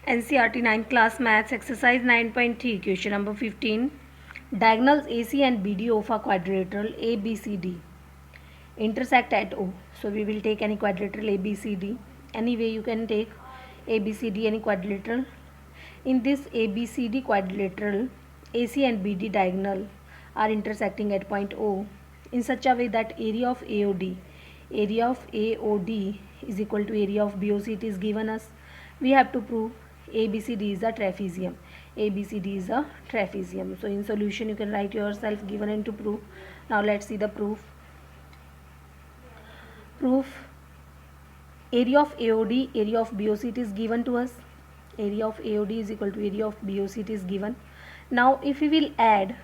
NCERT 9th class maths exercise 9.3 question number 15. Diagonals AC and BD of a quadrilateral ABCD intersect at O. So we will take any quadrilateral ABCD. Any way you can take ABCD, any quadrilateral. In this ABCD quadrilateral, AC and BD diagonal are intersecting at point O in such a way that area of AOD is equal to area of BOC. It is given us. We have to prove ABCD is a trapezium. ABCD is a trapezium. So in solution you can write yourself given and to prove. Now let's see the proof. Area of AOD, area of BOC, it is given to us. Area of AOD is equal to area of BOC, it is given. Now if we will add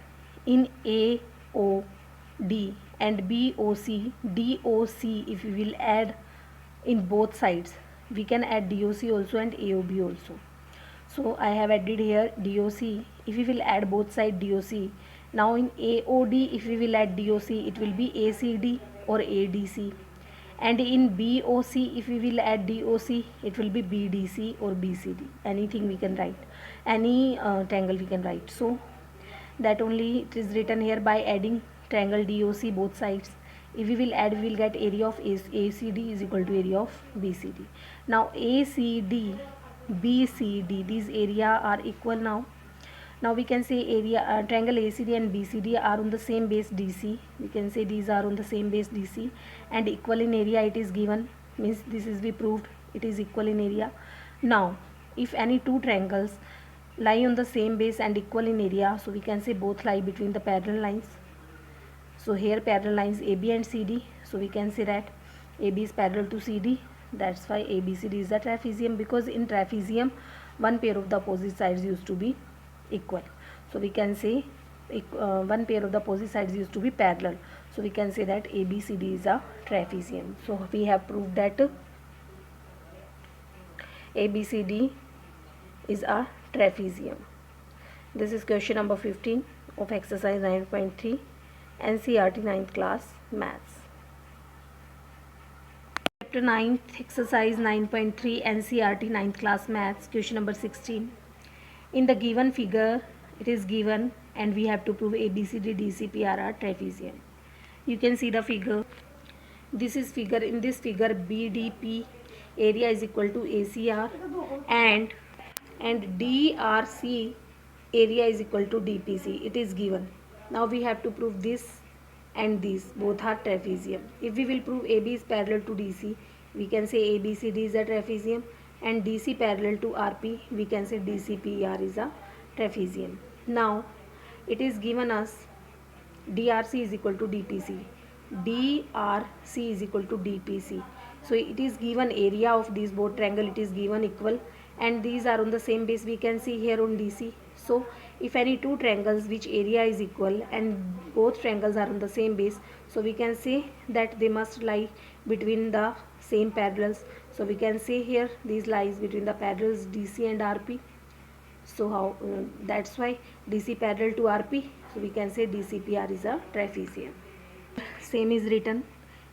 in AOD and BOC, DOC, if we will add in both sides, we can add DOC also and AOB also. So I have added here DOC. If we will add both sides DOC, now in AOD if we will add DOC, it will be ACD or ADC, and in BOC if we will add DOC, it will be BDC or BCD. Anything we can write, any triangle we can write. So that only it is written here by adding triangle DOC both sides. If we will add, we will get area of ACD is equal to area of BCD. Now ACD, BCD, these area are equal now. Now we can say area triangle ACD and BCD are on the same base DC. We can say these are on the same base DC and equal in area. It is given, means this is be proved it is equal in area. Now if any two triangles lie on the same base and equal in area, so we can say both lie between the parallel lines. So here parallel lines AB and CD, so we can say that AB is parallel to CD. That's why ABCD is a trapezium, because in trapezium one pair of the opposite sides used to be equal. So we can say one pair of the opposite sides used to be parallel. So we can say that ABCD is a trapezium. So we have proved that ABCD is a trapezium. This is question number 15 of exercise 9.3 NCERT 9th class maths. Chapter 9th exercise 9.3 NCERT 9th class maths, question number 16. In the given figure, it is given and we have to prove ABCD DCP are a trapezium. You can see the figure. This is figure. In this figure, BDP area is equal to ACR and DRC area is equal to DPC. It is given. Now we have to prove this and these both are trapezium. If we will prove AB is parallel to DC, we can say ABCD is a trapezium, and DC parallel to RP, we can say DCPR is a trapezium. Now it is given us DRC is equal to DPC, DRC is equal to DPC. So it is given area of these both triangle, it is given equal, and these are on the same base. We can see here on DC. So if any two triangles which area is equal and both triangles are on the same base, so we can say that they must lie between the same parallels. So we can say here these lies between the parallels DC and RP. So how that's why DC parallel to RP, so we can say DCPR is a trapezium. Same is written,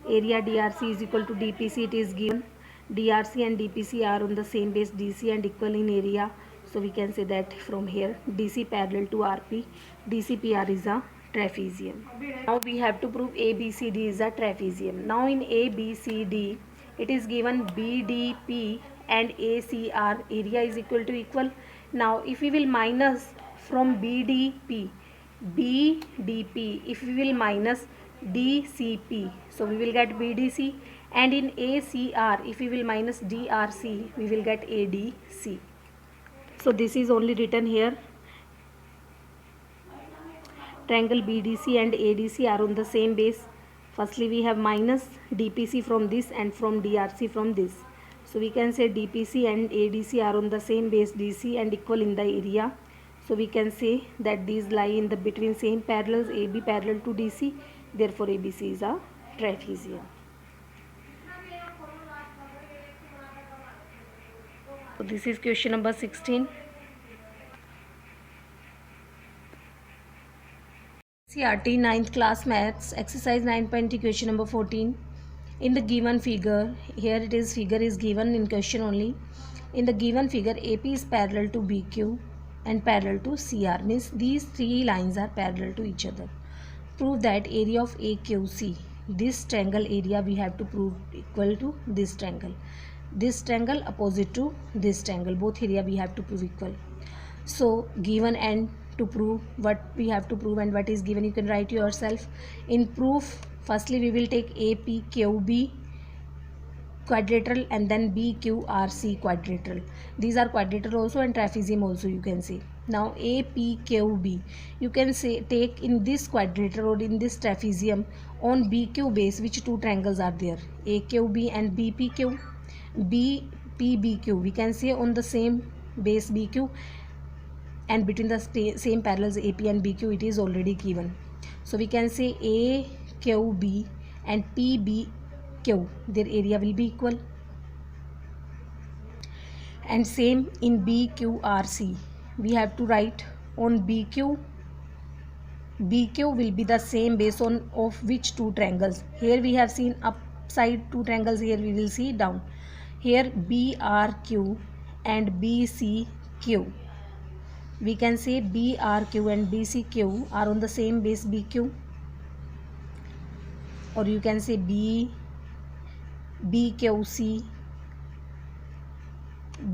area DRC is equal to DPC. It is given DRC and DPC are on the same base DC and equal in area. So we can say that from here DC parallel to RP, DCPR is a trapezium. Now we have to prove ABCD is a trapezium. Now in ABCD, it is given BDP and ACR area is equal to equal. Now if we will minus from BDP, if we will minus DCP, so we will get BDC, and in ACR if we will minus DRC, we will get ADC. So this is only written here. Triangle BDC and ADC are on the same base. Firstly we have minus DPC from this and from DRC from this. So we can say DPC and ADC are on the same base DC and equal in the area. So we can say that these lie in the between same parallels, AB parallel to DC. Therefore ABC is a trapezium. So this is question number 16. CRT 9th class maths exercise 9.3 question number 14. In the given figure, here it is, figure is given in question only. In the given figure, AP is parallel to BQ and parallel to CR, means these three lines are parallel to each other. Prove that area of AQC, this triangle area we have to prove equal to this triangle opposite to this triangle, both area we have to prove equal. So given and to prove what we have to prove and what is given, you can write yourself. In proof, firstly we will take APQB quadrilateral and then BQRC quadrilateral. These are quadrilateral also and trapezium also, you can say. Now APQB, you can say take in this quadrilateral or in this trapezium on BQ base which two triangles are there, AQB and BPQ. BPBQ we can say on the same base BQ, and between the same parallels AP and BQ it is already given. So we can say AQB and PBQ, their area will be equal. And same in BQRC, we have to write on BQ will be the same base on of which two triangles. Here we have seen upside two triangles, here we will see down. Here BRQ and BCQ, we can say BRQ and BCQ are on the same base BQ, or you can say BQC,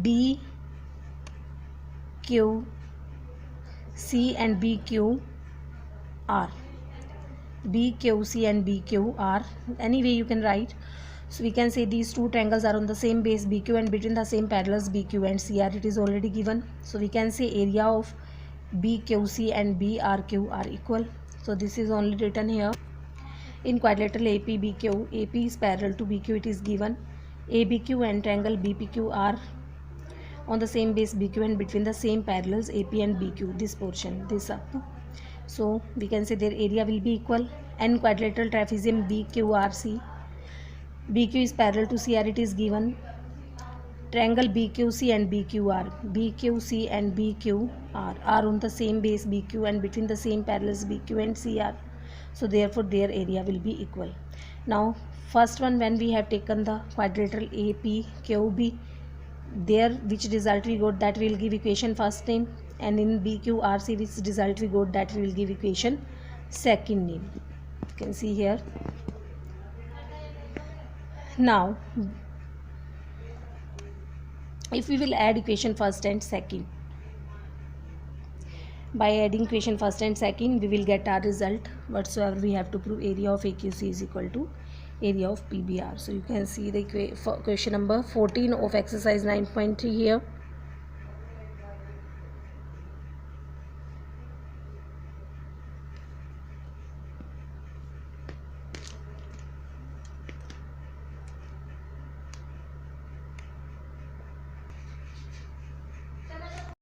BQC and BQR, BQC and BQR, anyway you can write. So we can say these two triangles are on the same base BQ and between the same parallels BQ and CR, it is already given. So we can say area of BQC and BRQ are equal. So this is only written here. In quadrilateral APBQ, AP is parallel to BQ, it is given. ABQ and triangle BPQ are on the same base BQ and between the same parallels AP and BQ, this portion, this up. So we can say their area will be equal. And quadrilateral trapezium BQRC, BQ is parallel to CR, it is given. Triangle BQC and BQR, BQC and BQR are on the same base BQ and between the same parallels BQ and CR. So therefore their area will be equal. Now first one, when we have taken the quadrilateral APQB, there which result we got, that will give equation first name, and in BQRC which result we got, that will give equation second name. You can see here. Now if we will add equation first and second, by adding equation first and second we will get our result whatsoever we have to prove. Area of AQC is equal to area of PBR. So you can see the question number 14 of exercise 9.3 here.